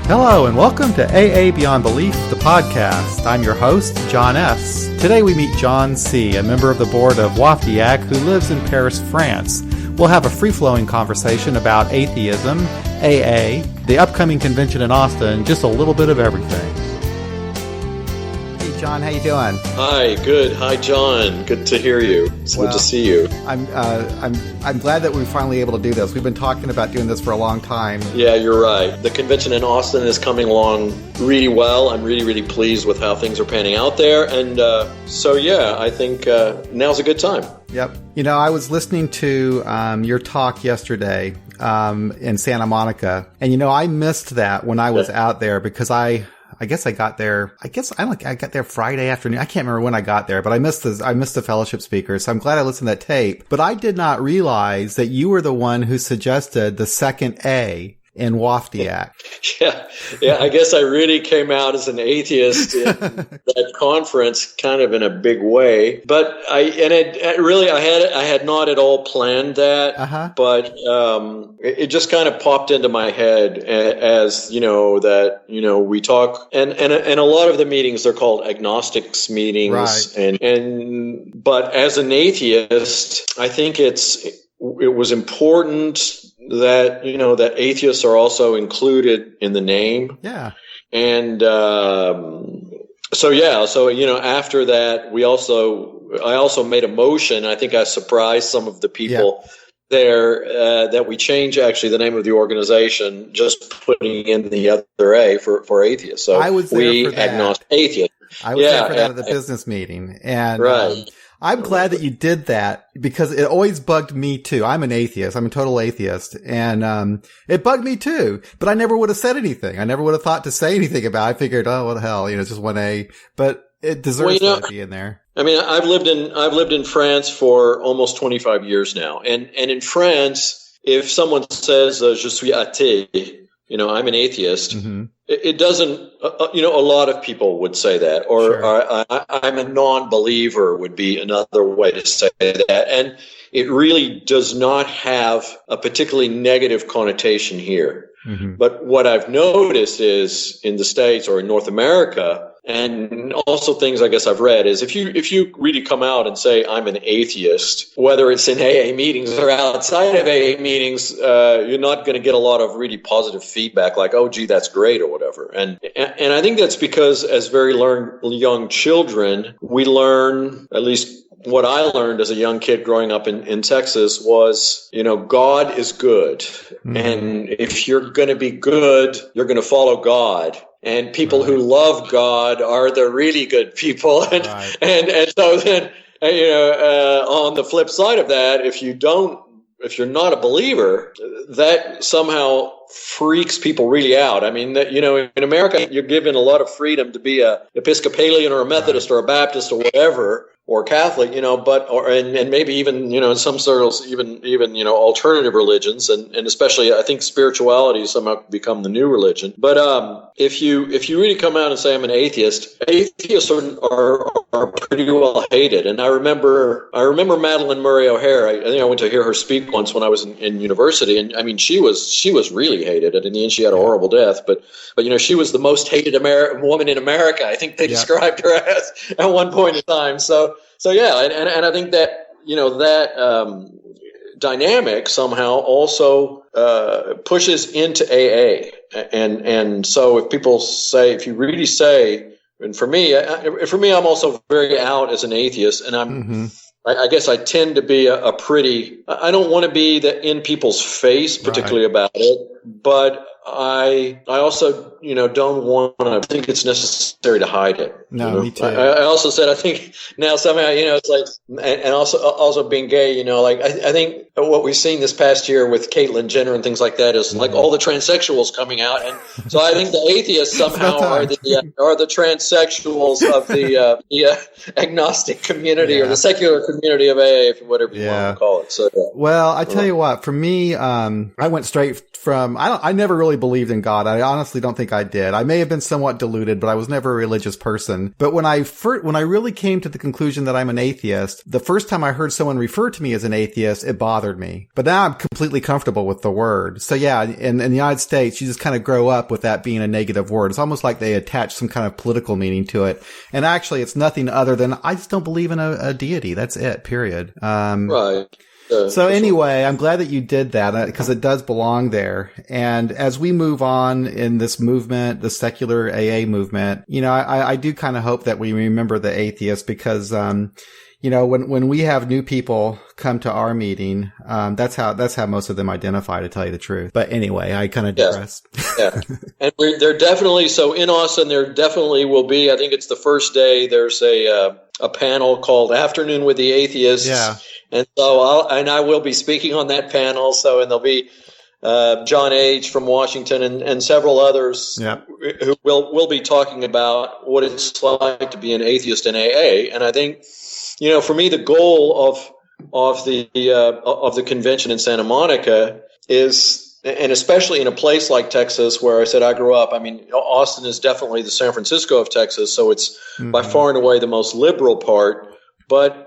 Hello and welcome to AA Beyond Belief, the podcast. I'm your host, John S. Today we meet John C., a member of the board of WAAFT IAAC who lives in Paris, France. We'll have a free-flowing conversation about atheism, AA, the upcoming convention in Austin, just a little bit of everything. Hey John, how you doing? Hi, good. Hi John. Good to hear you. It's good to see you. I'm glad that we're finally able to do this. We've been talking about doing this for a long time. Yeah, you're right. The convention in Austin is coming along really well. I'm really pleased with how things are panning out there. And I think now's a good time. Yep. You know, I was listening to your talk yesterday in Santa Monica, and I missed that when I was out there because I got there Friday afternoon. I can't remember when I got there, but I missed the fellowship speaker. So I'm glad I listened to that tape. But I did not realize that you were the one who suggested the second A in WAAFT IAAC. Yeah. I guess I really came out as an atheist in that conference, kind of in a big way. But I had not at all planned that. But it just kind of popped into my head as we talk, and a lot of the meetings, they're called Agnostics Meetings, right. But as an atheist, I think it was important that that atheists are also included in the name. Yeah. And after that I also made a motion. I think I surprised some of the people there that we change actually the name of the organization, just putting in the other A for atheists. So I was there for that. Agnostic Atheists. I was there for that at the business meeting. And right. I'm glad that you did that because it always bugged me too. I'm an atheist. I'm a total atheist. And it bugged me too. But I never would have said anything. I never would have thought to say anything about it. I figured, oh, what the hell, it's just one A. But it deserves to be in there. I mean, I've lived in France for almost 25 years now. And in France, if someone says, je suis athée, I'm an atheist, it doesn't, a lot of people would say that, or I'm a non-believer would be another way to say that. And it really does not have a particularly negative connotation here. But what I've noticed is in the States or in North America, and also things I guess I've read, is if you really come out and say I'm an atheist, whether it's in AA meetings or outside of AA meetings, you're not going to get a lot of really positive feedback like, oh, gee, that's great or whatever. And I think that's because as very young children, we learn, at least what I learned as a young kid growing up in Texas was, God is good. And if you're going to be good, you're going to follow God. And people who love God are the really good people. And so then, on the flip side of that, if you're not a believer, that somehow freaks people really out. I mean, in America, you're given a lot of freedom to be a Episcopalian or a Methodist or a Baptist or whatever, or Catholic, and maybe even, in some circles, even alternative religions, and especially I think spirituality has somehow become the new religion. But if you really come out and say I'm an atheist, atheists are pretty well hated. And I remember Madeleine Murray O'Hare. I think I went to hear her speak once when I was in university, and I mean she was really hated, and in the end she had a horrible death. But she was the most hated woman in America. I think they described her as at one point in time. So yeah, and I think that that dynamic somehow also pushes into AA, and so if you really say, and for me, I'm also very out as an atheist, and I guess I tend to be I don't want to be in people's face particularly about it, but I also, don't want to think it's necessary to hide it. No, me too. I also said, I think now somehow, it's like, and also being gay, I think what we've seen this past year with Caitlyn Jenner and things like that is like all the transsexuals coming out. And so I think the atheists somehow are the transsexuals of the agnostic community or the secular community of AA, whatever you want to call it. So, well, I tell you what, for me, I went straight from, I never really believed in God. I honestly don't think I did. I may have been somewhat deluded, but I was never a religious person. But when I really came to the conclusion that I'm an atheist, the first time I heard someone refer to me as an atheist, it bothered me. But now I'm completely comfortable with the word. So yeah, in the United States, you just kind of grow up with that being a negative word. It's almost like they attach some kind of political meaning to it. And actually, it's nothing other than I just don't believe in a deity. That's it, period. Right. So anyway, I'm glad that you did that because it does belong there. And as we move on in this movement, the secular AA movement, I do kind of hope that we remember the atheists because, when we have new people come to our meeting, that's how most of them identify, to tell you the truth. But anyway, I kind of digress. Yeah. And there definitely, so in Austin, there definitely will be, I think it's the first day, there's a panel called Afternoon with the Atheists. Yeah. And so I will be speaking on that panel. So, and there'll be John H. from Washington and several others who will be talking about what it's like to be an atheist in AA. And I think, for me, the goal of the convention in Santa Monica is, and especially in a place like Texas, where I said I grew up. I mean, Austin is definitely the San Francisco of Texas, so it's by far and away the most liberal part. But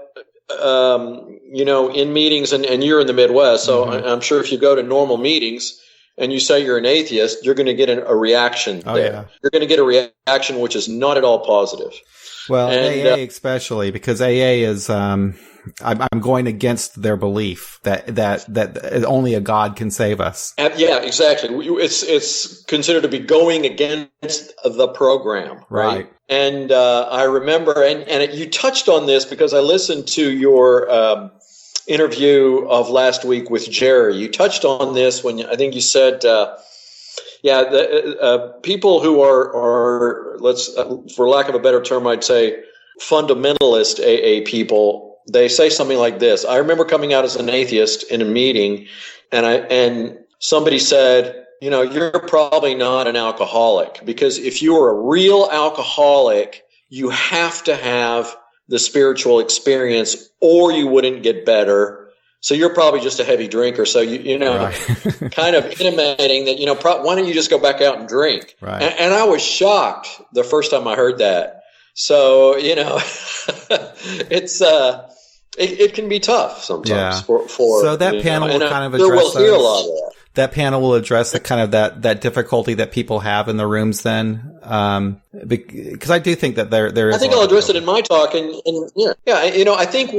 in meetings, and you're in the Midwest, so I'm sure if you go to normal meetings and you say you're an atheist, you're going to get a reaction there. Yeah. You're going to get a reaction which is not at all positive. Well, and, AA especially, because AA is, I'm going against their belief that only a God can save us. Yeah, exactly. It's considered to be going against the program, right? And I remember, and you touched on this because I listened to your interview of last week with Jerry. You touched on this when I think you said, people who are for lack of a better term, I'd say fundamentalist AA people, they say something like this. I remember coming out as an atheist in a meeting, and somebody said, you're probably not an alcoholic, because if you are a real alcoholic, you have to have the spiritual experience or you wouldn't get better. So you're probably just a heavy drinker. So, right. Kind of intimating that, why don't you just go back out and drink? Right. And I was shocked the first time I heard that. So, it's, it can be tough sometimes for so that panel will kind of address we'll hear a lot of that. That panel will address the kind of that difficulty that people have in the rooms then. Because I do think that there is. I think I'll address it in my talk. And I think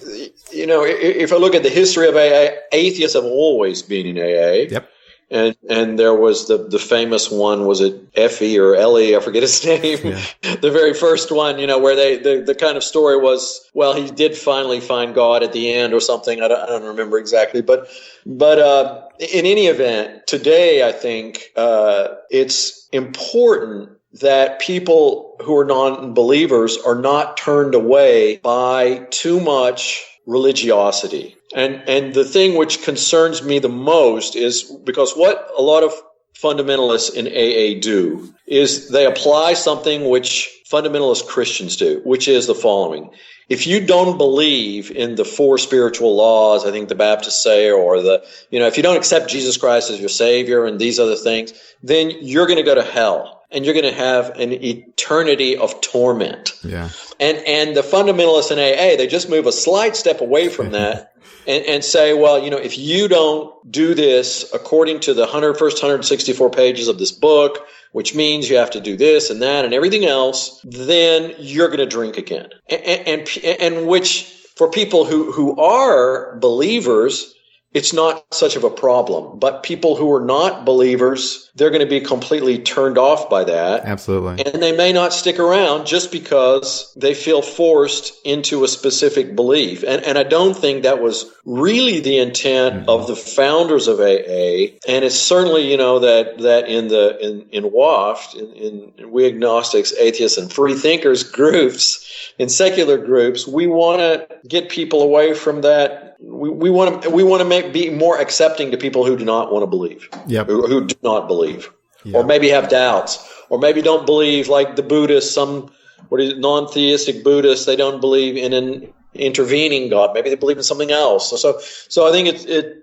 if I look at the history of AA, atheists have always been in AA. Yep. And there was the famous one, was it Effie or Ellie? I forget his name. Yeah. The very first one, where the kind of story was, well, he did finally find God at the end or something. I don't remember exactly, but in any event, today I think it's important that people who are non-believers are not turned away by too much religiosity. And the thing which concerns me the most is because what a lot of fundamentalists in AA do is they apply something which fundamentalist Christians do, which is the following. If you don't believe in the 4 spiritual laws, I think the Baptists say, or if you don't accept Jesus Christ as your Savior and these other things, then you're going to go to hell. And you're going to have an eternity of torment. Yeah. And the fundamentalists in AA, they just move a slight step away from that and say, well, if you don't do this according to the first 164 pages of this book, which means you have to do this and that and everything else, then you're going to drink again. And which for people who are believers, it's not such of a problem. But people who are not believers, they're going to be completely turned off by that. Absolutely. And they may not stick around just because they feel forced into a specific belief. And I don't think that was really the intent of the founders of AA. And it's certainly, that in WAAFT, in We Agnostics, Atheists, and Freethinkers groups, in secular groups, we want to get people away from that. We want to be more accepting to people who do not want to believe, who do not believe, or maybe have doubts, or maybe don't believe, like the Buddhists, non-theistic Buddhists, they don't believe in an intervening God. Maybe they believe in something else. So I think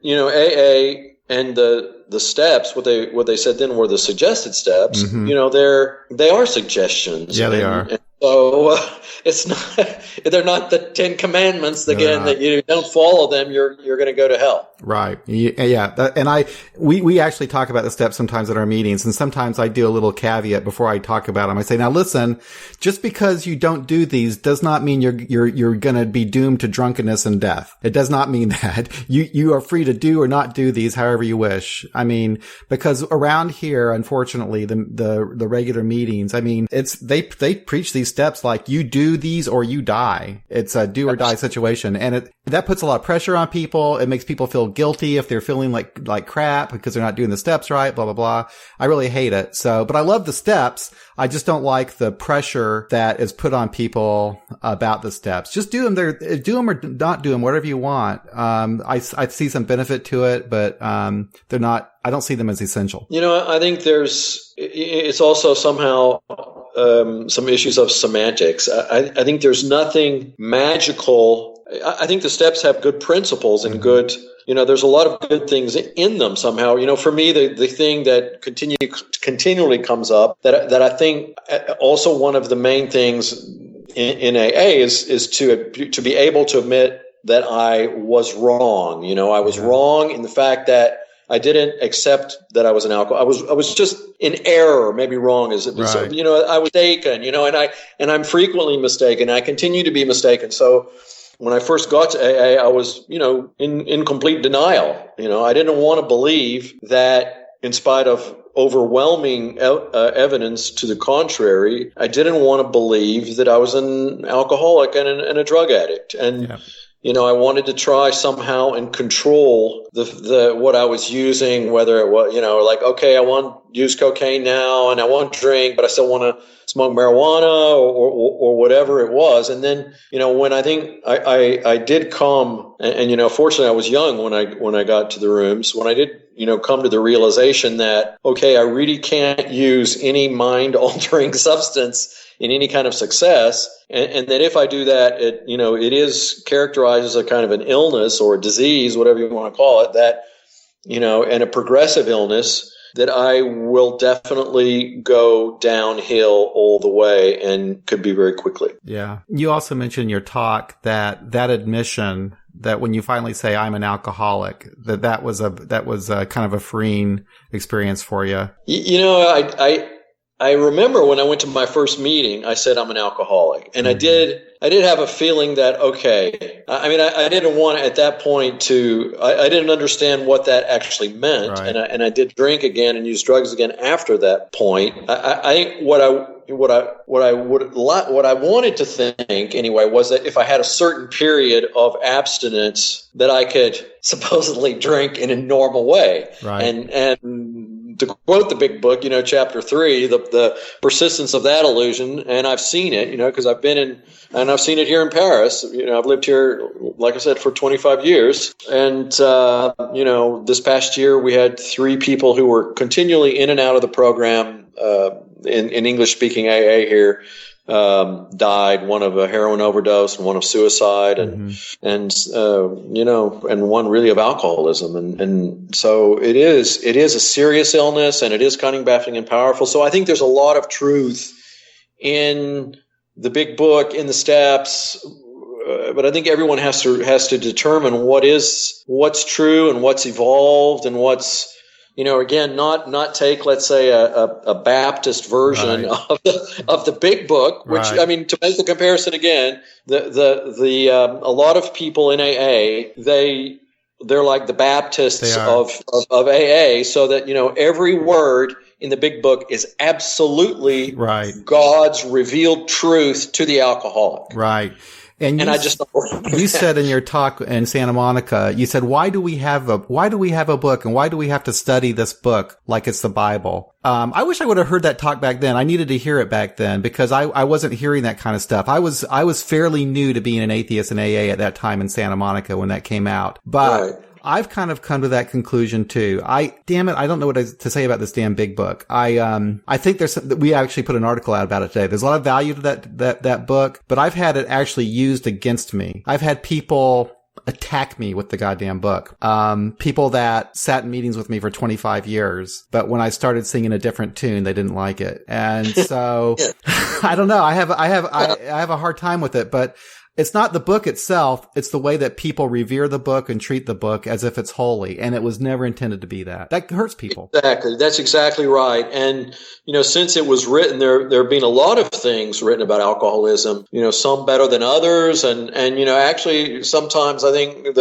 AA and the steps, what they said then were the suggested steps. They are suggestions. Yeah, they are. And so it's not. They're not the 10 Commandments again. That you don't follow them, you're going to go to hell. Right. Yeah. And we actually talk about the steps sometimes at our meetings, and sometimes I do a little caveat before I talk about them. I say, now listen, just because you don't do these does not mean you're going to be doomed to drunkenness and death. It does not mean that. You are free to do or not do these however you wish. I mean, because around here, unfortunately, the regular meetings, I mean, they preach these steps like you do these or you die. It's a do or die situation. And that puts a lot of pressure on people. It makes people feel guilty if they're feeling like crap because they're not doing the steps right, blah, blah, blah. I really hate it. But I love the steps. I just don't like the pressure that is put on people about the steps. Just do them. Do them or not do them, whatever you want. I see some benefit to it, but they're not. I don't see them as essential. I think it's also somehow some issues of semantics. I think there's nothing magical. I think the steps have good principles and good, there's a lot of good things in them somehow. For me, the thing that continually comes up that I think also one of the main things in AA is to be able to admit that I was wrong. I was wrong in the fact that I didn't accept that I was an alcoholic. I was just in error, maybe wrong as it was. Right. I was mistaken, and I'm frequently mistaken. I continue to be mistaken. So when I first got to AA, I was, in complete denial. I didn't want to believe that in spite of overwhelming evidence to the contrary, I didn't want to believe that I was an alcoholic and a drug addict. And I wanted to try somehow and control the what I was using, whether it was, okay, I want to use cocaine now and I want to drink, but I still want to smoke marijuana or whatever it was. And then, when I think I did come and fortunately I was young when I got to the rooms, when I did, come to the realization that, okay, I really can't use any mind altering substance in any kind of success. And that if I do that, it is characterized as a kind of an illness or a disease, whatever you want to call it, that, and a progressive illness, that I will definitely go downhill all the way and could be very quickly. Yeah. You also mentioned in your talk that admission that when you finally say I'm an alcoholic, that was a kind of a freeing experience for you. I remember when I went to my first meeting, I said I'm an alcoholic, and I did have a feeling that, okay, I didn't want at that point I didn't understand what that actually meant. Right. And I did drink again and use drugs again after that point. I think what I wanted to think anyway was that if I had a certain period of abstinence that I could supposedly drink in a normal way. Right. And to quote the big book, chapter 3, the persistence of that illusion, and I've seen it, because I've been in, and I've seen it here in Paris. I've lived here, like I said, for 25 years. And, this past year we had 3 people who were continually in and out of the program, in English-speaking AA here, died, one of a heroin overdose and one of suicide, and one really of alcoholism. And so it is a serious illness, and it is cunning, baffling, and powerful. So I think there's a lot of truth in the big book, in the steps, but I think everyone has to determine what's true and what's evolved and what's, again, not take, let's say, a Baptist version of the big book, which, to make the comparison again, a lot of people in AA, they're like the Baptists of AA, so that, every word in the big book is absolutely God's revealed truth to the alcoholic. Right. And I just you said in your talk in Santa Monica, you said, why do we have a book, and why do we have to study this book like it's the Bible? I wish I would have heard that talk back then. I needed to hear it back then because I wasn't hearing that kind of stuff. I was fairly new to being an atheist in AA at that time in Santa Monica when that came out. But I've kind of come to that conclusion too. Damn it, I don't know what to say about this damn big book. I think we actually put an article out about it today. There's a lot of value to that book, but I've had it actually used against me. I've had people attack me with the goddamn book. People that sat in meetings with me for 25 years, but when I started singing a different tune, they didn't like it. And so I don't know. I have a hard time with it, but it's not the book itself. It's the way that people revere the book and treat the book as if it's holy. And it was never intended to be that. That hurts people. Exactly. That's exactly right. And, since it was written, there have been a lot of things written about alcoholism, some better than others. And actually sometimes I think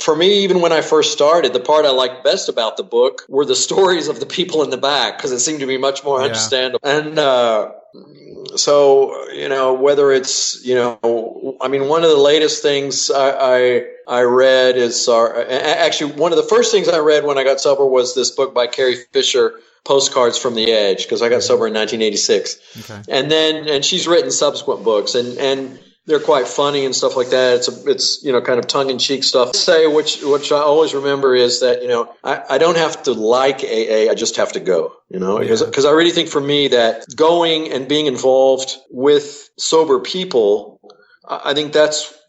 for me, even when I first started, the part I liked best about the book were the stories of the people in the back, because it seemed to be much more understandable. And, so, whether it's, one of the latest things I read is, actually one of the first things I read when I got sober was this book by Carrie Fisher, Postcards from the Edge, because I got sober in 1986. Okay. And she's written subsequent books and they're quite funny and stuff like that. It's kind of tongue in cheek stuff. Which I always remember is that, I don't have to like AA. I just have to go, because I really think for me that going and being involved with sober people, I think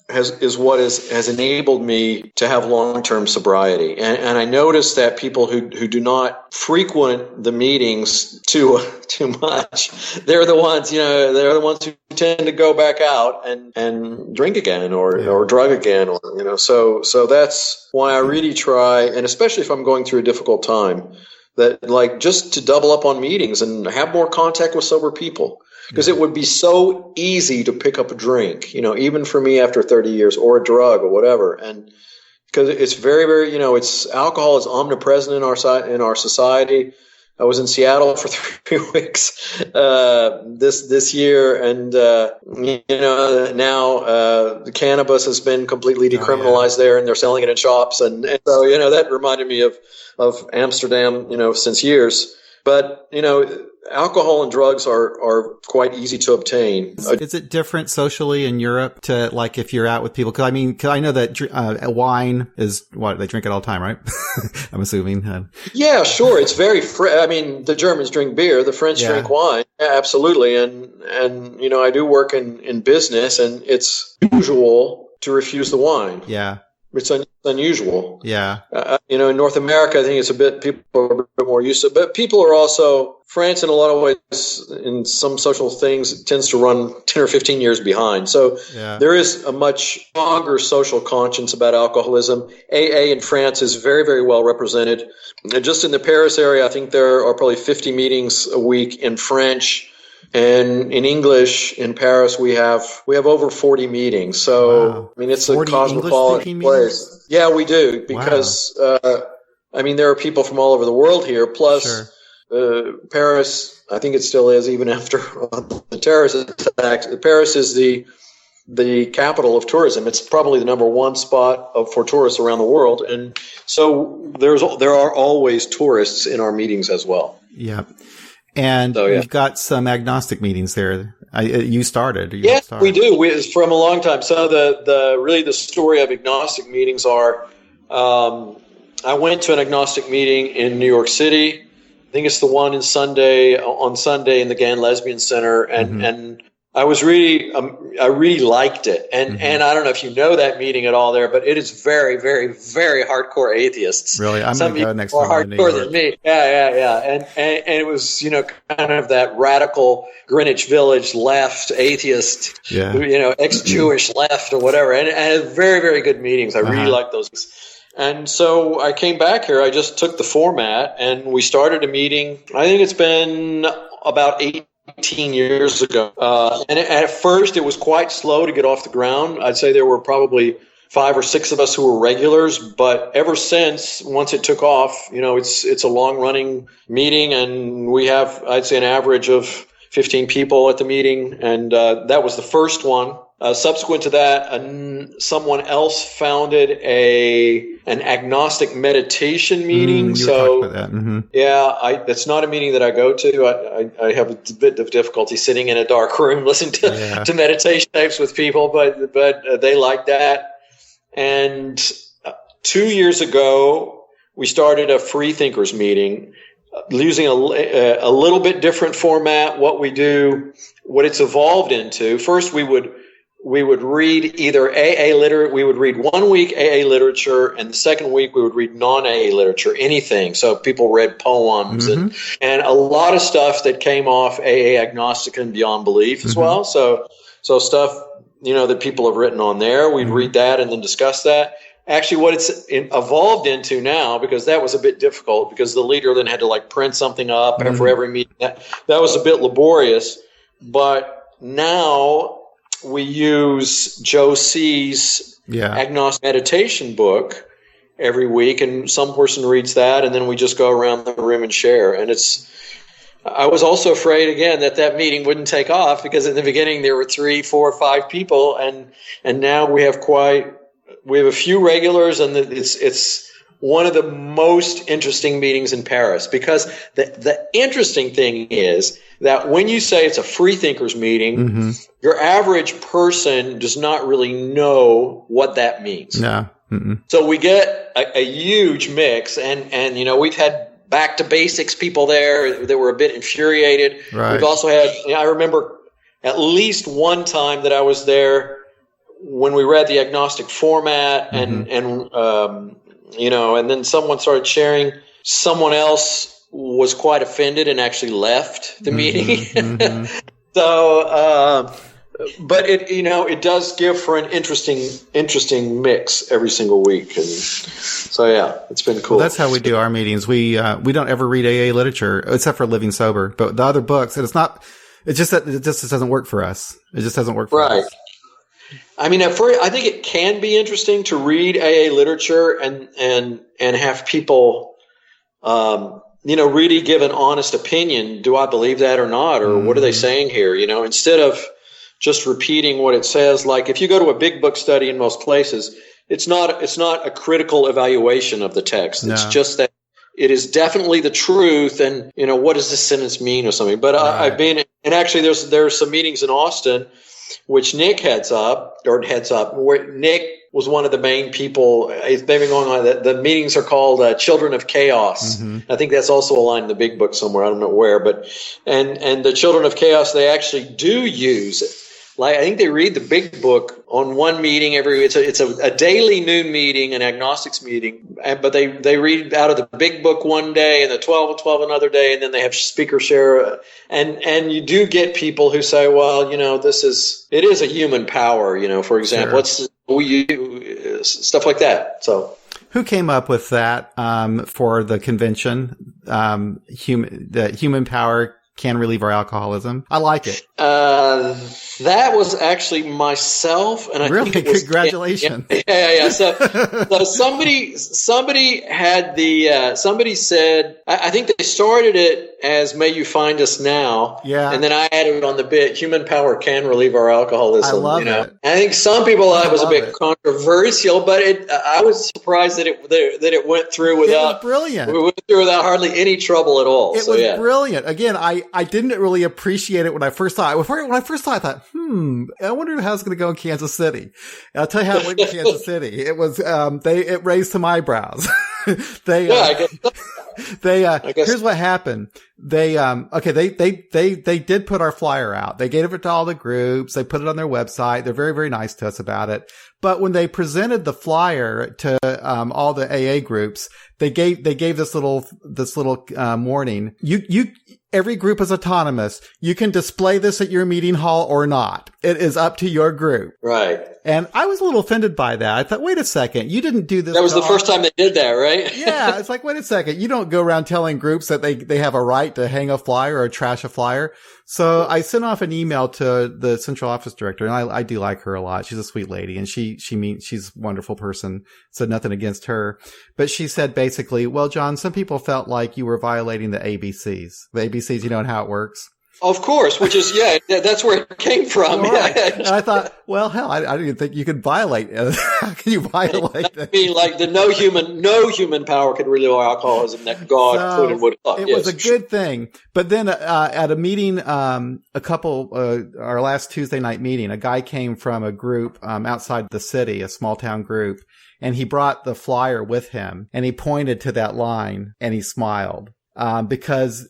is what has enabled me to have long-term sobriety. And I notice that people who do not frequent the meetings too much, they're the ones who tend to go back out and drink again or drug again, so that's why I really try, and especially if I'm going through a difficult time, that just to double up on meetings and have more contact with sober people. Because it would be so easy to pick up a drink, even for me after 30 years, or a drug or whatever. And because it's very, very, alcohol is omnipresent in our society. I was in Seattle for 3 weeks this year, and now the cannabis has been completely decriminalized there, and they're selling it in shops, and so that reminded me of Amsterdam, since years. But alcohol and drugs are quite easy to obtain. Is it different socially in Europe to if you're out with people? Cause I know that wine is what they drink it all the time, right? I'm assuming. Yeah, sure. It's very the Germans drink beer, the French drink wine. Yeah, absolutely. And I do work in business, and it's usual to refuse the wine. Yeah. It's unusual. Yeah. In North America, I think people are a bit more used to it. But people are also, France in a lot of ways, in some social things, tends to run 10 or 15 years behind. So there is a much stronger social conscience about alcoholism. AA in France is very, very well represented. And just in the Paris area, I think there are probably 50 meetings a week in French. And in English, in Paris, we have over 40 meetings. So, wow. It's a cosmopolitan place. Yeah, we do. Because, there are people from all over the world here. Plus, Paris, I think it still is, even after the terrorist attacks. Paris is the capital of tourism. It's probably the number one spot for tourists around the world. And so there are always tourists in our meetings as well. Yeah. And we've got some agnostic meetings there. You started. Yes, we do. From a long time. So the story of agnostic meetings are, I went to an agnostic meeting in New York City. I think it's the one on Sunday in the Gay and Lesbian Center, and I was I really liked it. And I don't know if you know that meeting at all there, but it is very, very, very hardcore atheists. Really? I'm going to go next time. More hardcore than me. Yeah. And it was, kind of that radical Greenwich Village left atheist, ex-Jewish left or whatever. And very, very good meetings. I really like those. And so I came back here. I just took the format and we started a meeting. I think it's been about 18 years ago. And at first it was quite slow to get off the ground. I'd say there were probably 5 or 6 of us who were regulars, but ever since, once it took off, it's a long running meeting, and we have, I'd say, an average of 15 people at the meeting. And that was the first one. Subsequent to that, someone else founded an Agnostic Meditation meeting. So, about that. It's not a meeting that I go to. I have a bit of difficulty sitting in a dark room listening to meditation tapes with people, but they like that. And 2 years ago, we started a Freethinkers Meeting, using a little bit different format. What we do, what it's evolved into. First, we would we would read either AA literature. We would read 1 week AA literature, and the second week we would read non-AA literature, anything. So people read poems and a lot of stuff that came off AA Agnostic and Beyond Belief as well. So stuff, that people have written on there. We'd read that and then discuss that. Actually, what it's evolved into now, because that was a bit difficult, because the leader then had to print something up for every meeting. That was a bit laborious, but now we use Joe C's Agnostic Meditation book every week, and some person reads that, and then we just go around the room and share. And I was also afraid again that meeting wouldn't take off, because in the beginning there were 3, 4, 5 people, and now we have a few regulars, and it's one of the most interesting meetings in Paris, because the interesting thing is that when you say it's a Freethinkers meeting, your average person does not really know what that means. No. So we get a huge mix, and we've had back to basics people there that were a bit infuriated. Right. We've also had, I remember at least one time that I was there when we read the agnostic format, and then someone started sharing. Someone else was quite offended and actually left the meeting. So, but it does give for an interesting mix every single week, and so it's been cool. Well, that's how we do our meetings. We don't ever read AA literature except for Living Sober, but the other books, and it just doesn't work for us. It just doesn't work for us. I mean, I think it can be interesting to read AA literature and have people, really give an honest opinion. Do I believe that or not? Or what are they saying here? Instead of just repeating what it says. Like if you go to a big book study in most places, it's not a critical evaluation of the text. No. It's just that it is definitely the truth. And, what does this sentence mean or something? But I've been, and actually there's some meetings in Austin which Nick heads up, where Nick was one of the main people. It's been going on. The meetings are called Children of Chaos. I think that's also a line in the big book somewhere. I don't know where, but and the Children of Chaos, they actually do use it. I think they read the big book on one meeting it's a daily noon meeting, an agnostics meeting, but they read out of the big book one day and the 12 another day, and then they have speaker share, and you do get people who say, well, it is a human power, for example, sure. Stuff like that. So who came up with that for the convention? The human power can relieve our alcoholism. I like it. That was actually myself, and I really? think it was, Congratulations. Yeah. So somebody had somebody said, I think they started it as "May you find us now," and then I added on the bit, "Human power can relieve our alcoholism." I love it. I think some people thought it was a bit controversial, but I was surprised that it went through without. It was brilliant. We went through without hardly any trouble at all. It was brilliant. Again, I didn't really appreciate it when I first saw it. When I first saw it, I thought, I wonder how it's going to go in Kansas City. And I'll tell you how it went in Kansas City. It was, it raised some eyebrows. I guess. Here's what happened. They did put our flyer out. They gave it to all the groups. They put it on their website. They're very, very nice to us about it. But when they presented the flyer to, all the AA groups, they gave this little warning. Every group is autonomous. You can display this at your meeting hall or not. It is up to your group. Right. And I was a little offended by that. I thought, wait a second, you didn't do this. That was the first time they did that, right? Yeah. It's like, wait a second. You don't go around telling groups that they have a right to hang a flyer or trash a flyer. So I sent off an email to the central office director, and I do like her a lot. She's a sweet lady, and she's a wonderful person. Said nothing against her, but she said basically, well, John, some people felt like you were violating the ABCs. The ABCs, and how it works. Of course, which is, that's where it came from. Right. And I thought, well, hell, I didn't even think you could violate. How can you violate that? I mean, like no human power could relieve our alcoholism that God put in wood. It was a good thing. But then at a meeting, our last Tuesday night meeting, a guy came from a group outside the city, a small town group, and he brought the flyer with him, and he pointed to that line, and he smiled because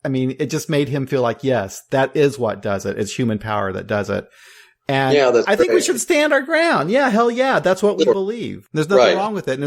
it just made him feel like, yes, that is what does it. It's human power that does it. And I think we should stand our ground. Yeah, hell yeah. That's what we believe. There's nothing wrong with it. And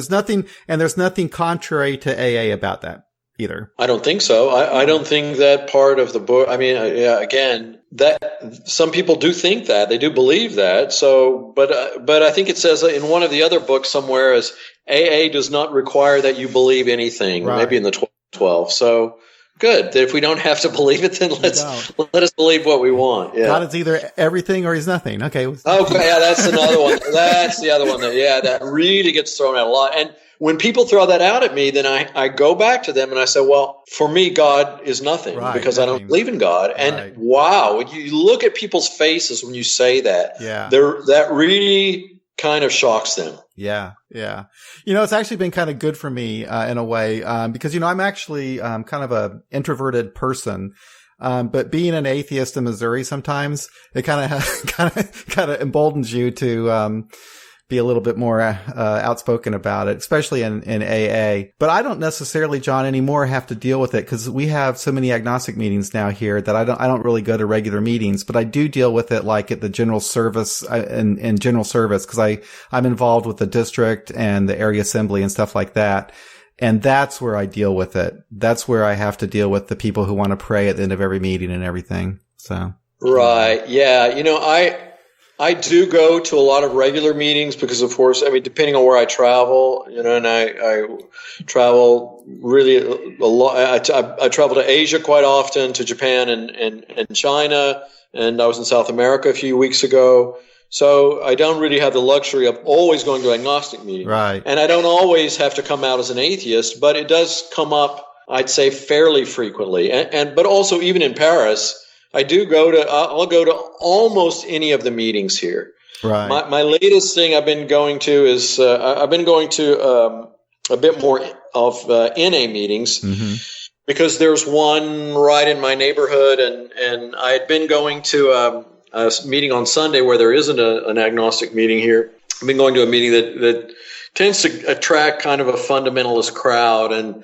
there's nothing contrary to AA about that either. I don't think so. I don't think that part of the book, I mean, again, that some people do think that, they do believe that. So, but I think it says in one of the other books somewhere is AA does not require that you believe anything, maybe in the 12. So good. That if we don't have to believe it, then let us believe what we want. Yeah. God is either everything or he's nothing. Okay. Okay. Yeah, that's another one. That's the other one that really gets thrown out a lot. And when people throw that out at me, then I go back to them and I say, well, for me, God is nothing because I don't believe in God. And wow, you look at people's faces when you say that. Yeah. That really kind of shocks them. Yeah. Yeah. It's actually been kind of good for me, in a way, because, I'm actually, kind of a introverted person. But being an atheist in Missouri, sometimes it kind of emboldens you to, be a little bit more outspoken about it, especially in AA. But I don't necessarily, John, anymore have to deal with it because we have so many agnostic meetings now here that I don't really go to regular meetings, but I do deal with it like at the general service in general service because I'm involved with the district and the area assembly and stuff like that. And that's where I deal with it. That's where I have to deal with the people who want to pray at the end of every meeting and everything. So. Right. Yeah. I do go to a lot of regular meetings because, of course, I mean, depending on where I travel, and I travel really a lot. I travel to Asia quite often, to Japan and China, and I was in South America a few weeks ago. So I don't really have the luxury of always going to agnostic meetings. Right. And I don't always have to come out as an atheist, but it does come up, I'd say, fairly frequently. But also even in Paris, I'll go to almost any of the meetings here. Right. My latest thing I've been going to is I've been going to a bit more of NA meetings because there's one right in my neighborhood, and I had been going to a meeting on Sunday where there isn't an agnostic meeting here. I've been going to a meeting that tends to attract kind of a fundamentalist crowd, and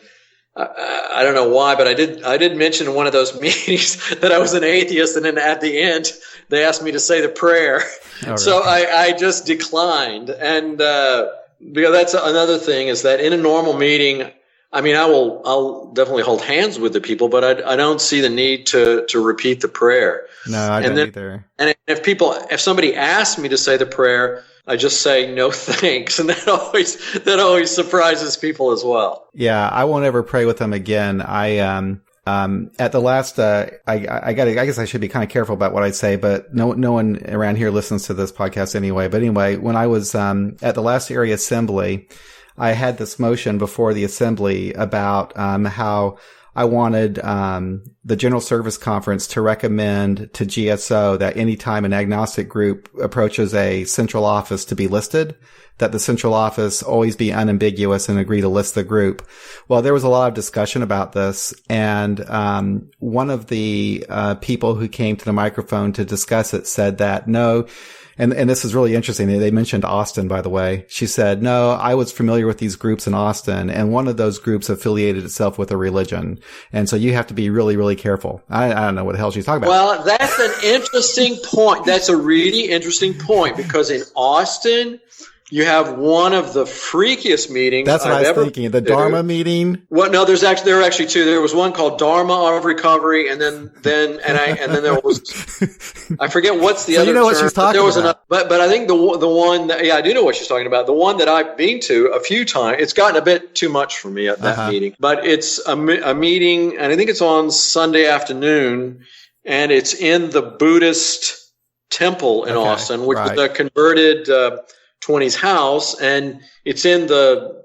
I don't know why, but I did mention in one of those meetings that I was an atheist, and then at the end they asked me to say the prayer. Right. So I just declined, and because that's another thing is that in a normal meeting, I mean, I'll definitely hold hands with the people, but I don't see the need to repeat the prayer. No, I don't either. And if somebody asks me to say the prayer, I just say no thanks, and that always surprises people as well. Yeah, I won't ever pray with them again. At the last, I guess I should be kind of careful about what I say, but no one around here listens to this podcast anyway. But anyway, when I was at the last area assembly, I had this motion before the assembly about how I wanted the General Service Conference to recommend to GSO that anytime an agnostic group approaches a central office to be listed, that the central office always be unambiguous and agree to list the group. Well, there was a lot of discussion about this, and one of the people who came to the microphone to discuss it said that no. And this is really interesting. They mentioned Austin, by the way. She said, no, I was familiar with these groups in Austin, and one of those groups affiliated itself with a religion. And so you have to be really, really careful. I don't know what the hell she's talking about. Well, that's an interesting point. That's a really interesting point, because in Austin, you have one of the freakiest meetings. That's what I was thinking. The Dharma meeting. Well, no, there were actually two. There was one called Dharma of Recovery, and then there was I forget what's the other. You know what she's talking about. But I think the one that, I do know what she's talking about. The one that I've been to a few times. It's gotten a bit too much for me at that meeting. But it's a meeting, and I think it's on Sunday afternoon, and it's in the Buddhist temple in Austin, which is a converted 20s house, and it's in the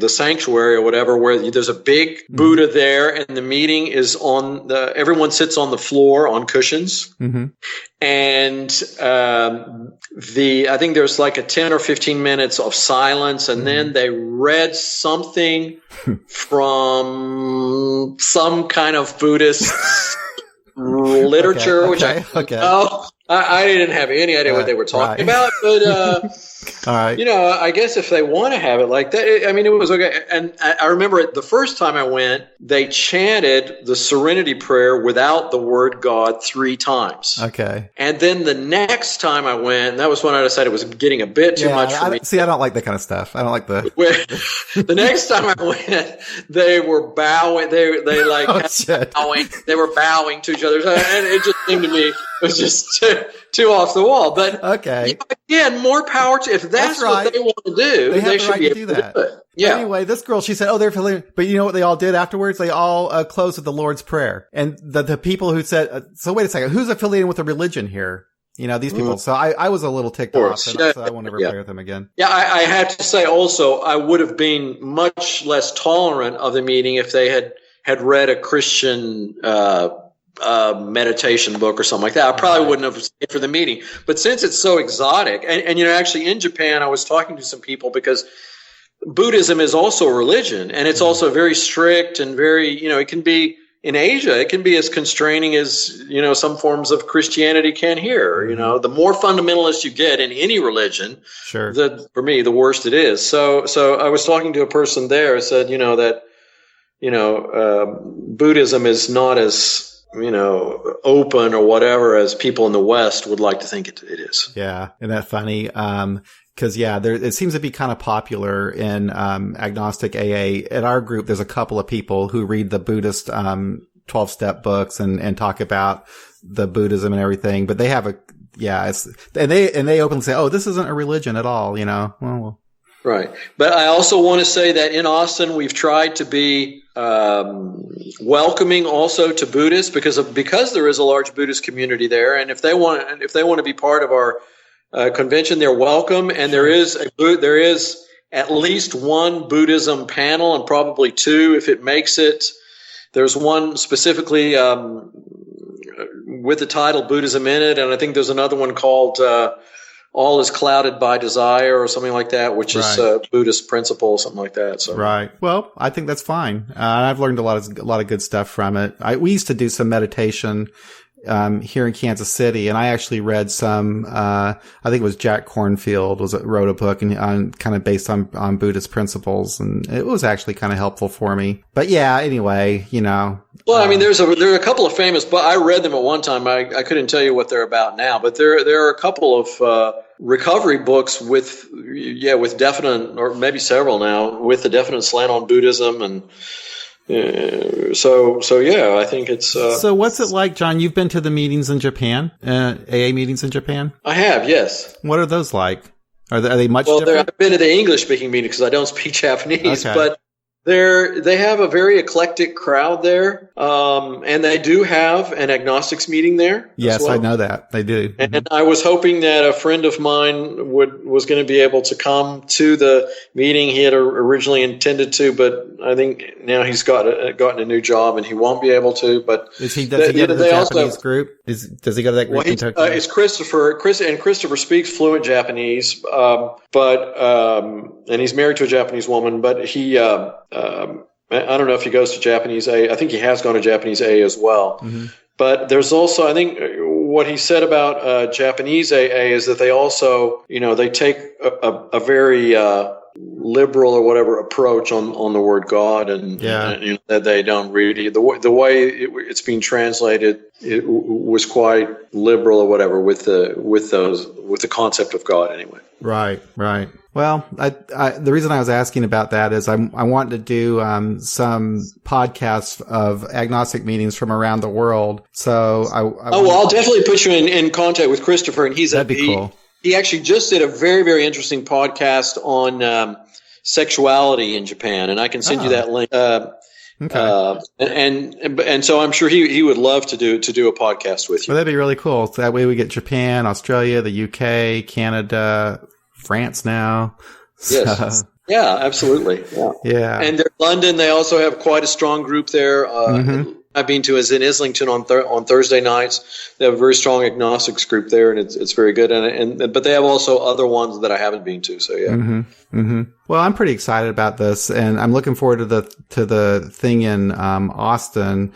sanctuary or whatever, where there's a big Buddha there, and the meeting is everyone sits on the floor on cushions. Mm-hmm. And I think there's like a 10 or 15 minutes of silence, and then they read something from some kind of Buddhist literature, which I don't know. I didn't have any idea what they were talking about, but all right. I guess if they want to have it like that, it was okay. And I remember the first time I went, they chanted the Serenity Prayer without the word God 3 times. Okay. And then the next time I went, that was when I decided it was getting a bit too much for me. See, I don't like that kind of stuff. I don't like the. The next time I went, they were bowing. They like bowing. They were bowing to each other, and it just seemed to me it was just too off the wall. But okay, again, more power to if that's right. what they want to do. They should right be to able do that. To do it. Yeah. Anyway, this girl, she said, "Oh, they're affiliated," but you know what they all did afterwards? They all closed with the Lord's Prayer, and the people who said, "So wait a second, who's affiliated with a religion here?" These people. So I was a little ticked off, so I won't ever play with them again. Yeah, I have to say also, I would have been much less tolerant of the meeting if they had read a Christian meditation book or something like that. I probably wouldn't have stayed for the meeting. But since it's so exotic, and actually in Japan, I was talking to some people because Buddhism is also a religion, and it's also very strict and very, it can be, in Asia, it can be as constraining as, some forms of Christianity can here. The more fundamentalist you get in any religion, sure, for me, the worse it is. So I was talking to a person there who said, that, Buddhism is not as, open or whatever as people in the West would like to think it is. Yeah. Isn't that funny? Cause it seems to be kind of popular in, Agnostic AA. At our group, there's a couple of people who read the Buddhist, 12-step books and talk about the Buddhism and everything, but they have and they openly say, "Oh, this isn't a religion at all," well. Right. But I also want to say that in Austin, we've tried to be, welcoming also to Buddhists because there is a large Buddhist community there. And if they want to be part of our, convention, they're welcome, and there is at least one Buddhism panel, and probably 2 if it makes it. There's one specifically with the title Buddhism in it, and I think there's another one called All is Clouded by Desire or something like that, which is a Buddhist principle, something like that. So right. Well, I think that's fine. I've learned a lot of good stuff from it. We used to do some meditation here in Kansas City, and I actually read some, I think it was Jack Kornfield wrote a book and kind of based on Buddhist principles, and it was actually kind of helpful for me. But yeah, anyway, Well, there are a couple of famous, but I read them at one time. I couldn't tell you what they're about now, but there are a couple of, recovery books with definite, or maybe several now, with a definite slant on Buddhism and, I think it's. So what's it like, John? You've been to the meetings in Japan, AA meetings in Japan? I have, yes. What are those like? Are they much different? I've been to the English-speaking meeting because I don't speak Japanese, okay. But they have a very eclectic crowd there, and they do have an agnostics meeting there. Yes, well. I know that they do. And I was hoping that a friend of mine was going to be able to come to the meeting. He had originally intended to, but I think now he's gotten a new job and he won't be able to. But does he go to the Japanese group? Does he go to that group? It's Christopher. And Christopher speaks fluent Japanese, and he's married to a Japanese woman. But he, I don't know if he goes to Japanese AA. I think he has gone to Japanese AA as well. Mm-hmm. But there's also, I think, what he said about Japanese AA is that they also, they take a very liberal or whatever approach on the word God, and that they don't really the way it's being translated. It was quite liberal or whatever with the concept of God anyway. Right. Well, the reason I was asking about that is I want to do some podcasts of agnostic meetings from around the world. So I'll definitely put you in contact with Christopher, and that'd be cool. He actually just did a very, very interesting podcast on sexuality in Japan, and I can send you that link. Okay. And so I'm sure he would love to do a podcast with you. Well, that'd be really cool. So that way we get Japan, Australia, the UK, Canada, France now. Yes. So. Yeah, absolutely. Yeah. And in London, they also have quite a strong group there. I've been to is in Islington on Thursday nights. They have a very strong agnostics group there, and it's very good. But they have also other ones that I haven't been to. So yeah. Mm-hmm. Mm-hmm. Well, I'm pretty excited about this, and I'm looking forward to the thing in Austin.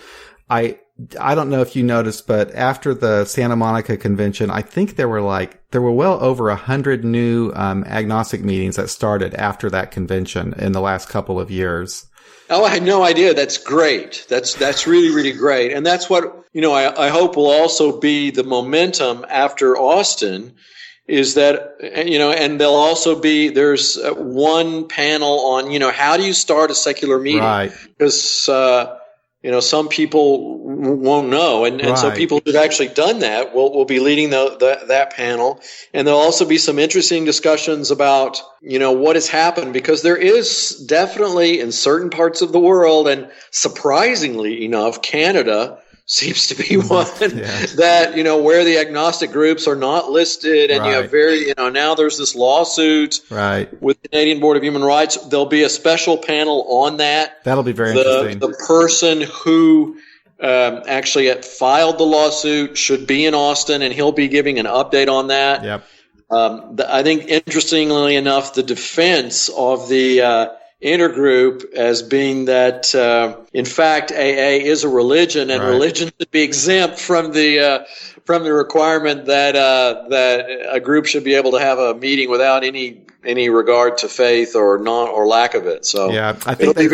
I don't know if you noticed, but after the Santa Monica convention, I think there were well over 100 new agnostic meetings that started after that convention in the last couple of years. Oh, I had no idea. That's great. That's really, really great. And that's what, I hope will also be the momentum after Austin, is that, and there'll also be, there's one panel on, how do you start a secular meeting? Right. Because, some people won't know. And Right. So people who've actually done that will be leading that panel. And there'll also be some interesting discussions about, what has happened, because there is definitely in certain parts of the world, and surprisingly enough, Canada seems to be one that, where the agnostic groups are not listed, and Right. you have now there's this lawsuit Right. with the Canadian Board of Human Rights. There'll be a special panel on that. That'll be very interesting. The person who actually filed the lawsuit should be in Austin, and he'll be giving an update on that. Yep. I think, interestingly enough, the defense of the intergroup as being that, in fact, AA is a religion, and Right. religion should be exempt from the requirement that a group should be able to have a meeting without any regard to faith or lack of it. So yeah, I think they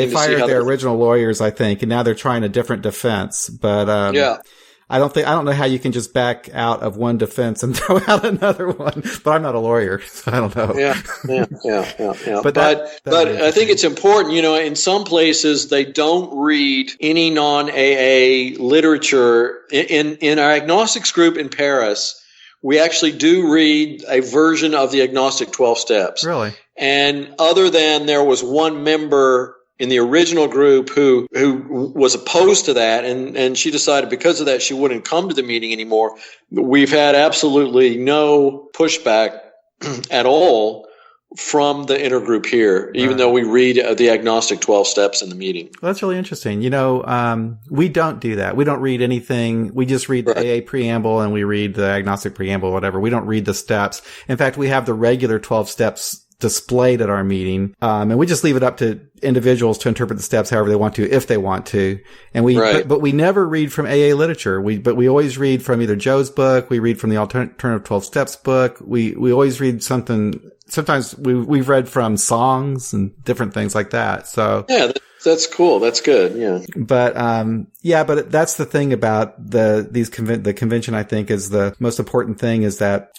fired their original lawyers, I think, and now they're trying a different defense. But I don't know how you can just back out of one defense and throw out another one. But I'm not a lawyer, so I don't know. Yeah. But I think it's important. In some places they don't read any non-AA literature. In our agnostics group in Paris, we actually do read a version of the Agnostic 12 Steps. Really? And other than there was one member in the original group who was opposed to that, and she decided because of that she wouldn't come to the meeting anymore. We've had absolutely no pushback at all from the intergroup here, even though we read the Agnostic 12 Steps in the meeting. Well, that's really interesting. We don't do that. We don't read anything. We just read the AA preamble, and we read the agnostic preamble, whatever. We don't read the steps. In fact, we have the regular 12 steps displayed at our meeting. And we just leave it up to individuals to interpret the steps however they want to, if they want to. And but we never read from AA literature. But we always read from either Joe's book. We read from the Alternative 12 Steps book. We always read something. Sometimes we've read from songs and different things like that. So yeah, that's cool. That's good. Yeah. But but that's the thing about the convention. I think is the most important thing is that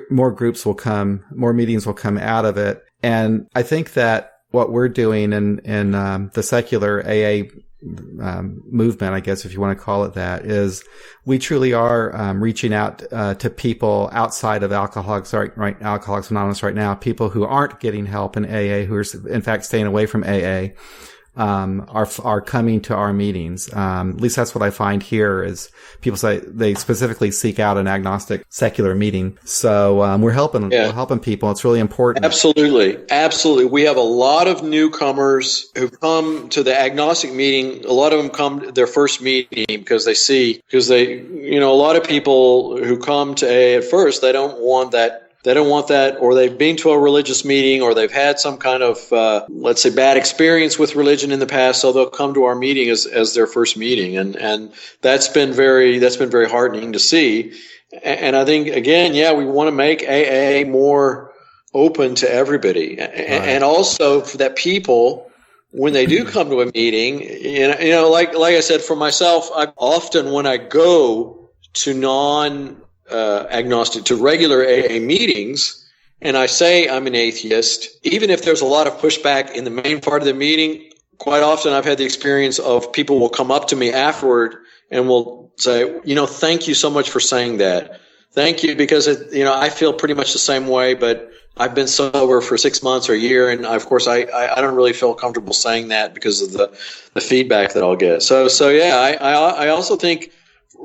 more groups will come, more meetings will come out of it. And I think that what we're doing in the secular AA movement, I guess, if you want to call it that, is we truly are reaching out to people outside of Alcoholics Anonymous right now, people who aren't getting help in AA, who are in fact staying away from AA, are coming to our meetings. At least that's what I find here is people say they specifically seek out an agnostic secular meeting. So, we're helping people. It's really important. Absolutely. We have a lot of newcomers who come to the agnostic meeting. A lot of them come to their first meeting because a lot of people who come to AA at first, they don't want that. Or they've been to a religious meeting, or they've had some kind of, let's say, bad experience with religion in the past. So they'll come to our meeting as their first meeting, and that's been very heartening to see. And I think again, we want to make AA more open to everybody, and also for that people, when they do come to a meeting, like I said, for myself, I often when I go to agnostic to regular AA meetings, and I say I'm an atheist, even if there's a lot of pushback in the main part of the meeting, quite often I've had the experience of people will come up to me afterward and will say, thank you so much for saying that. Thank you, because I feel pretty much the same way, but I've been sober for 6 months or a year, and of course I don't really feel comfortable saying that because of the feedback that I'll get. So I also think,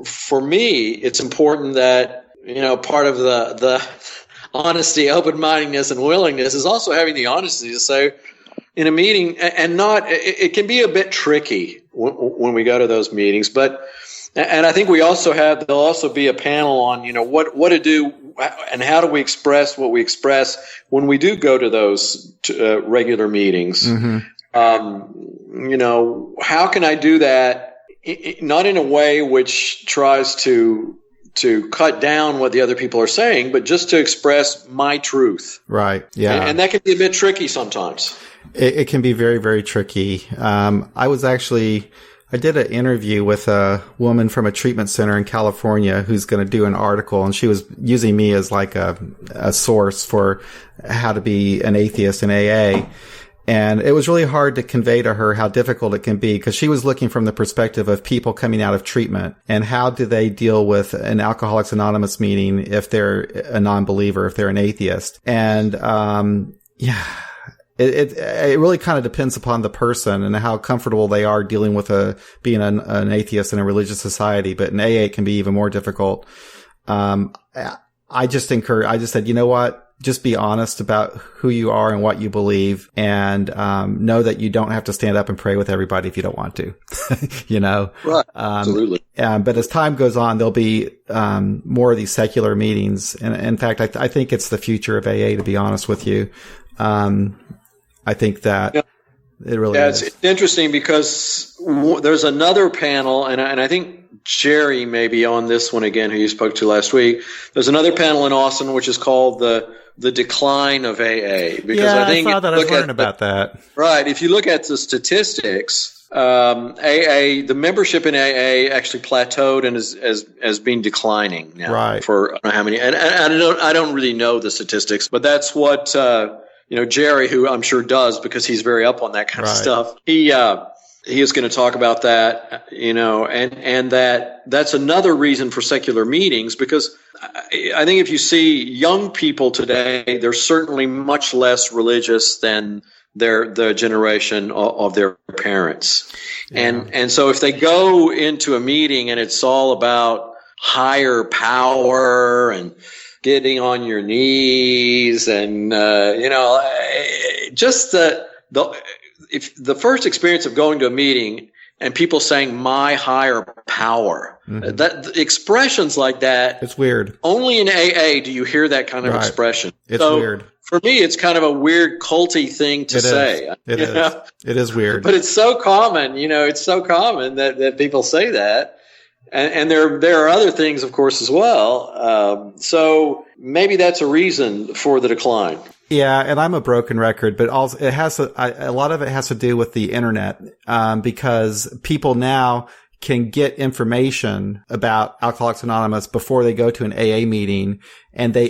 for me, it's important that, part of the honesty, open-mindedness, and willingness is also having the honesty to say in a meeting, and it can be a bit tricky when we go to those meetings, and I think there'll also be a panel on, what to do and how do we express what we express when we do go to those regular meetings. Mm-hmm. How can I do that not in a way which tries to cut down what the other people are saying, but just to express my truth. Right. Yeah. And that can be a bit tricky sometimes. It can be very, very tricky. I did an interview with a woman from a treatment center in California who's going to do an article, and she was using me as like a source for how to be an atheist in AA. And it was really hard to convey to her how difficult it can be, because she was looking from the perspective of people coming out of treatment and how do they deal with an Alcoholics Anonymous meeting if they're a non-believer, if they're an atheist. And, It really kind of depends upon the person and how comfortable they are dealing with being an atheist in a religious society. But in AA, it can be even more difficult. I just said, you know what? Just be honest about who you are and what you believe, and know that you don't have to stand up and pray with everybody if you don't want to. Right? Absolutely. But as time goes on, there'll be more of these secular meetings, and in fact, I think it's the future of AA. To be honest with you, I think that it really is. It's interesting because there's another panel, and I think Jerry may be on this one again, who you spoke to last week. There's another panel in Austin which is called the decline of AA. Because I think I saw that. I was learning about that. Right. If you look at the statistics, AA, the membership in AA actually plateaued and has been declining now. Right. For I don't know how many, and I don't really know the statistics, but that's what Jerry, who I'm sure does because he's very up on that kind of stuff. He is going to talk about that, and that's another reason for secular meetings, because I think if you see young people today, they're certainly much less religious than the generation of their parents. Yeah. And so if they go into a meeting and it's all about higher power and getting on your knees and, just if the first experience of going to a meeting and people saying my higher power, that expressions like that, it's weird. Only in AA do you hear that kind of expression. It's weird. For me, it's kind of a weird culty thing to say. It is weird. But it's so common, it's so common that people say that. And there are other things, of course, as well. So maybe that's a reason for the decline. Yeah, and I'm a broken record, but also it has a lot of it has to do with the internet, because people now can get information about Alcoholics Anonymous before they go to an AA meeting, and they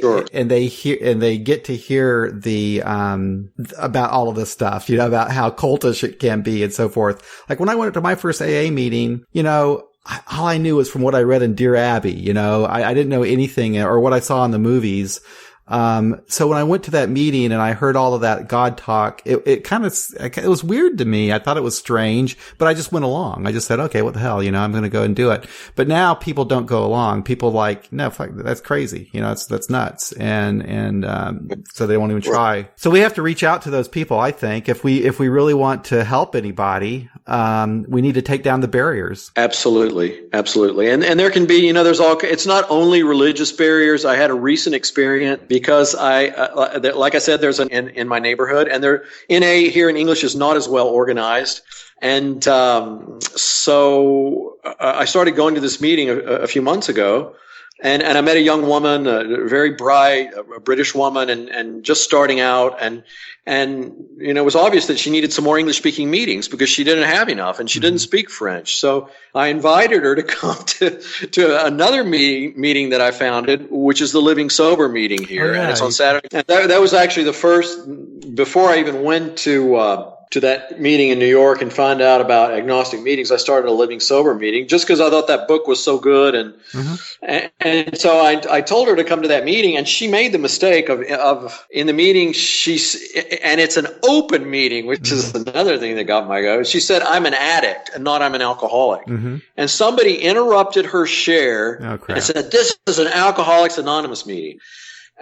get to hear the about all of this stuff, about how cultish it can be and so forth. Like when I went to my first AA meeting, all I knew was from what I read in Dear Abby. I didn't know anything or what I saw in the movies. So when I went to that meeting and I heard all of that God talk, it was weird to me. I thought it was strange, but I just went along. I just said, okay, what the hell, I'm going to go and do it. But now people don't go along. People no, that's crazy. That's nuts. And so they won't even try. So we have to reach out to those people. I think if we really want to help anybody, we need to take down the barriers. Absolutely. Absolutely. And there can be, it's not only religious barriers. I had a recent experience because like I said, there's in my neighborhood, and NA here in English is not as well organized. And so I started going to this meeting a few months ago, and I met a young woman, a very bright, a British woman, and just starting out, and it was obvious that she needed some more English-speaking meetings because she didn't have enough, and she didn't speak French. So I invited her to come to another meeting that I founded, which is the Living Sober meeting here, and it's on Saturday. And that was actually the first, before I even went to that meeting in New York and find out about Agnostic Meetings, I started a Living Sober meeting just because I thought that book was so good. And so I told her to come to that meeting, and she made the mistake of in the meeting, and it's an open meeting, which is another thing that got my goat. She said, I'm an addict and not I'm an alcoholic. And somebody interrupted her share and said, this is an Alcoholics Anonymous meeting.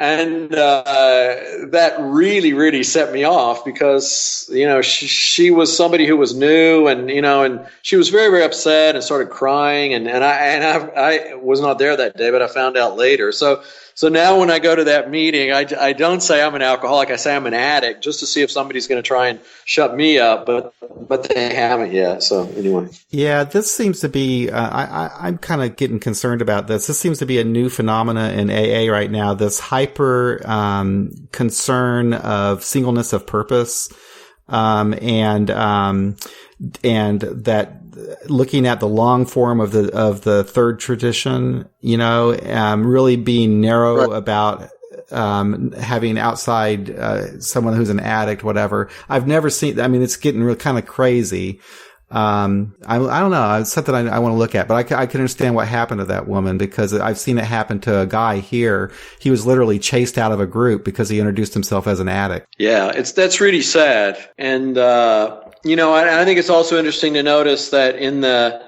And that really, really set me off because, she was somebody who was new, and and she was very, very upset and started crying. And I was not there that day, but I found out later. So So now when I go to that meeting, I don't say I'm an alcoholic. I say I'm an addict, just to see if somebody's going to try and shut me up. But they haven't yet. So anyway. Yeah, this seems to be, I'm kind of getting concerned about this. This seems to be a new phenomena in AA right now, this hyper concern of singleness of purpose, and that looking at the long form of the third tradition, really being narrow about having outside someone who's an addict, whatever. I've never seen. I mean, it's getting really kind of crazy. I don't know. It's something I want to look at, but I can understand what happened to that woman, because I've seen it happen to a guy here. He was literally chased out of a group because he introduced himself as an addict. Yeah, that's really sad. And, I think it's also interesting to notice that in the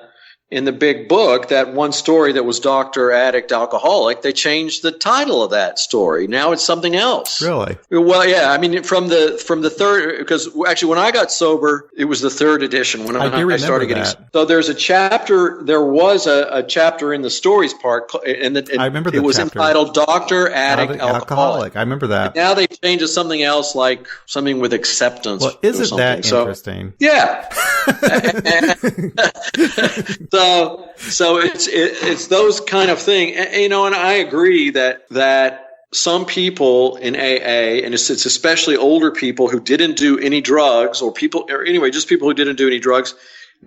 big book, that one story that was Dr. Addict Alcoholic, they changed the title of that story. Now it's something else. Really? Well, yeah. I mean, from the third, because actually when I got sober, it was the third edition when I started getting. So there was a chapter in the stories part, and I remember it was chapter entitled Dr. Addict Alcoholic. I remember that. And now they changed to something else, like something with acceptance. Well, isn't that interesting? Yeah. So it's those kind of thing, and I agree that some people in AA, and it's especially older people who didn't do any drugs, or just people who didn't do any drugs,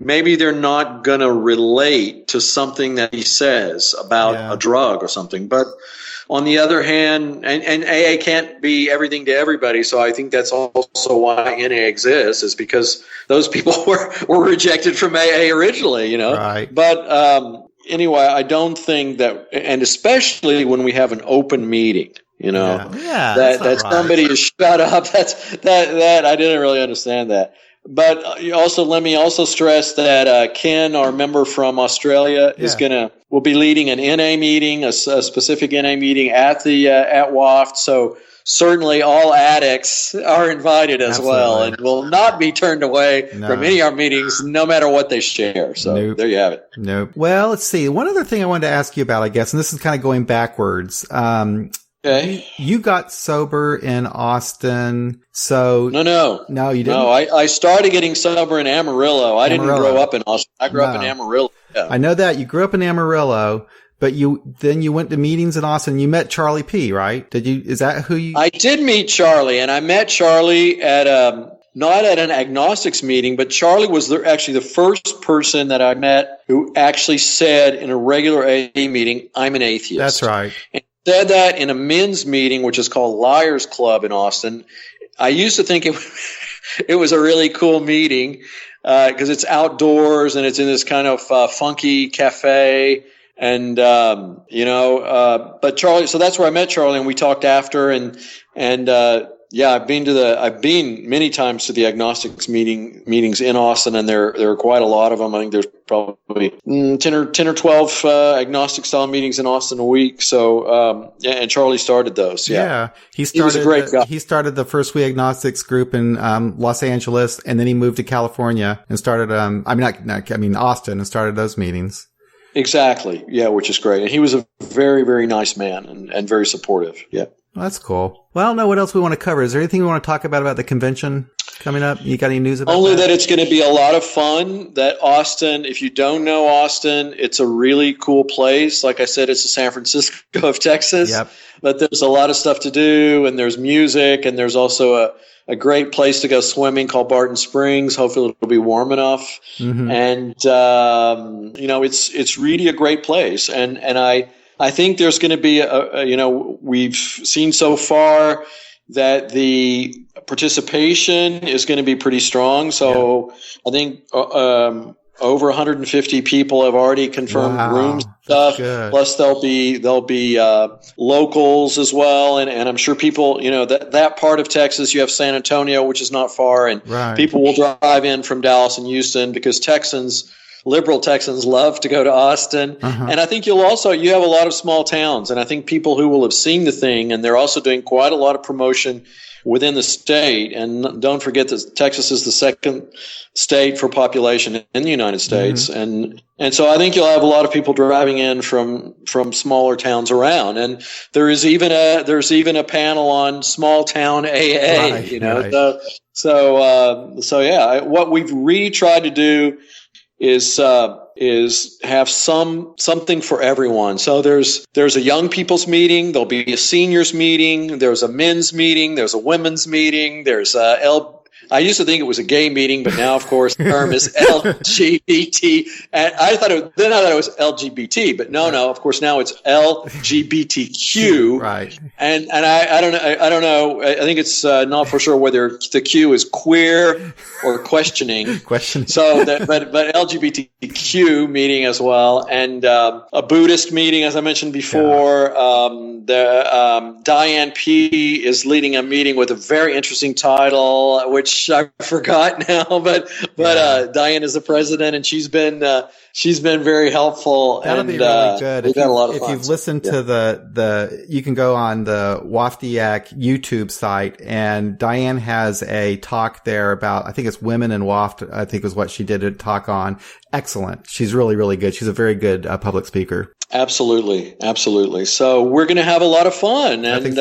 maybe they're not going to relate to something that he says about a drug or something. But on the other hand, and AA can't be everything to everybody, so I think that's also why NA exists, is because those people were rejected from AA originally, Right. But anyway, I don't think that, and especially when we have an open meeting, that somebody is shut up. That I didn't really understand that. But let me also stress that Ken, our member from Australia, will be leading an NA meeting, a specific NA meeting at WAAFT. So certainly all addicts are invited as well, and will not be turned away from any of our meetings, no matter what they share. So There you have it. Nope. Well, let's see. One other thing I wanted to ask you about, I guess, and this is kind of going backwards. Okay. You got sober in Austin, so... No, you didn't? No, I started getting sober in Amarillo. I didn't grow up in Austin. I grew up in Amarillo. Yeah. I know that. You grew up in Amarillo, but then you went to meetings in Austin. You met Charlie P., right? Is that who you... I did meet Charlie, and I met Charlie at not at an Agnostics meeting, but Charlie was actually the first person that I met who actually said in a regular AA meeting, I'm an atheist. That's right. And said that in a men's meeting, which is called Liars Club in Austin. I used to think it was a really cool meeting because it's outdoors and it's in this kind of funky cafe. And, but Charlie, so that's where I met Charlie, and we talked after, and I've been many times to the Agnostics meetings in Austin, and there are quite a lot of them. I think there's probably 10 or 12 agnostic style meetings in Austin a week. So, and Charlie started those. Yeah. He was a great guy. He started the first We Agnostics group in, Los Angeles, and then he moved to California and started, Austin, and started those meetings. Exactly. Yeah, which is great. And he was a very, very nice man and very supportive. Yeah. Well, that's cool. Well, I don't know what else we want to cover. Is there anything we want to talk about the convention coming up? You got any news about that? Only that it's going to be a lot of fun. That Austin, if you don't know Austin, it's a really cool place. Like I said, it's the San Francisco of Texas. Yep. But there's a lot of stuff to do, and there's music, and there's also a great place to go swimming called Barton Springs. Hopefully it'll be warm enough. Mm-hmm. And, it's really a great place. And I think there's going to be we've seen so far that the participation is going to be pretty strong. So I think over 150 people have already confirmed rooms and stuff. Plus there'll be locals as well, and I'm sure people, that part of Texas, you have San Antonio, which is not far, and people will drive in from Dallas and Houston because Texans liberal Texans love to go to Austin. And I think you have a lot of small towns, and I think people who will have seen the thing, and they're also doing quite a lot of promotion within the state. And don't forget that Texas is the second state for population in the United States. And so I think you'll have a lot of people driving in from smaller towns around. And there's even a panel on small town AA, So yeah, what we've really tried to do is have something for everyone. So there's a young people's meeting, there'll be a seniors meeting, there's a men's meeting, there's a women's meeting, there's I used to think it was a gay meeting, but now, of course, the term is LGBT. And I thought it was LGBT, but no, of course, now it's LGBTQ. Right. And I don't know. I think it's not for sure whether the Q is queer or questioning. So, but LGBTQ meeting as well, and a Buddhist meeting, as I mentioned before. Diane P. is leading a meeting with a very interesting title, which I forgot now, but Diane is the president, and she's been very helpful. That'll and be really good. We've had a lot of fun. If you've listened to you can go on the WAAFT IAAC YouTube site, and Diane has a talk there about, I think it's women in WAAFT, I think was what she did a talk on. Excellent. She's really, really good. She's a very good public speaker. Absolutely. So we're going to have a lot of fun, and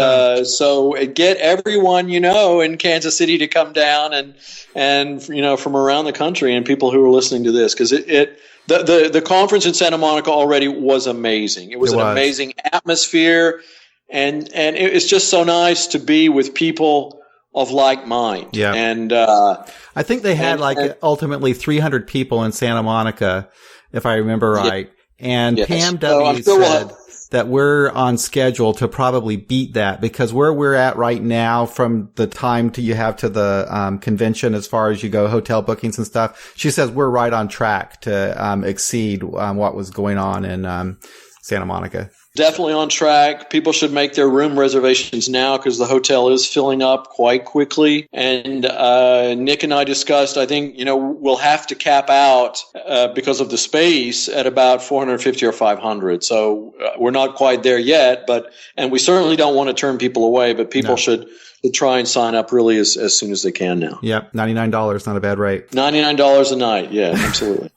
so get everyone in Kansas City to come down, and from around the country, and people who are listening to this, because the conference in Santa Monica already was amazing. It was an amazing atmosphere, and it's just so nice to be with people of like mind. Yeah, and I think they had ultimately 300 people in Santa Monica, if I remember right. And yes. Pam W. said that we're on schedule to probably beat that, because where we're at right now, from the time you have to the convention, as far as you go, hotel bookings and stuff, she says we're right on track to exceed what was going on in Santa Monica. Definitely on track. People should make their room reservations now, because the hotel is filling up quite quickly. And Nick and I discussed, I think, we'll have to cap out because of the space at about 450 or 500. So we're not quite there yet, and we certainly don't want to turn people away, but people should try and sign up really as soon as they can now. Yep. $99, not a bad rate. $99 a night. Yeah, absolutely.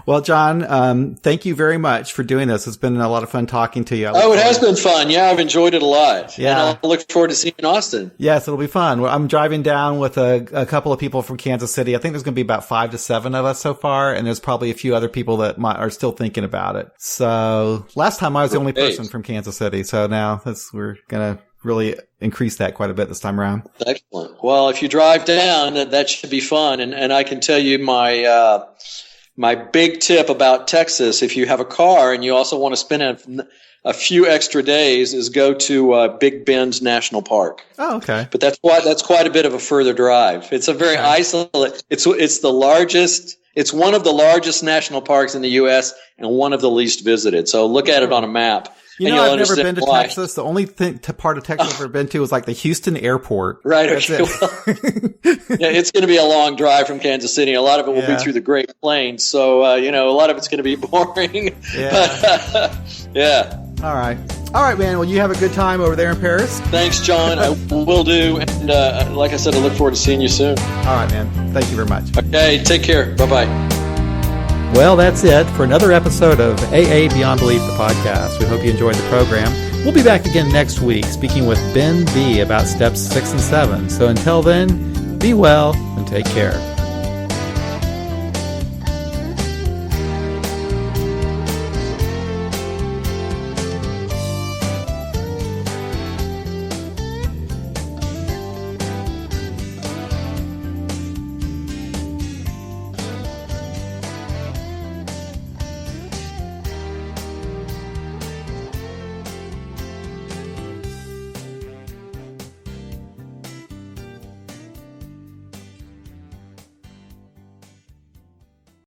Well, John, thank you very much for doing this. It's been a lot of fun talking to you. It has been fun. Yeah, I've enjoyed it a lot. Yeah. And I'll look forward to seeing you in Austin. Yes, it'll be fun. I'm driving down with a couple of people from Kansas City. I think there's going to be about 5 to 7 of us so far, and there's probably a few other people that are still thinking about it. So last time I was the only person from Kansas City, so now we're going to really increase that quite a bit this time around. Excellent. Well, if you drive down, that should be fun. And I can tell you my big tip about Texas, if you have a car and you also want to spend a few extra days, is go to Big Bend National Park. Oh, okay. But that's quite a bit of a further drive. It's a very isolated. It's the largest. It's one of the largest national parks in the U.S. and one of the least visited. So look at it on a map. I've never been to Texas. The only part of Texas I've ever been to is like the Houston airport. Right. Okay. It's going to be a long drive from Kansas City. A lot of it will be through the Great Plains. So, a lot of it's going to be boring. Yeah. Yeah. All right, man. Well, you have a good time over there in Paris. Thanks, John. I will do. And like I said, I look forward to seeing you soon. All right, man. Thank you very much. Okay. Take care. Bye-bye. Well, that's it for another episode of AA Beyond Belief, the podcast. We hope you enjoyed the program. We'll be back again next week speaking with Ben B about steps 6 and 7. So until then, be well and take care.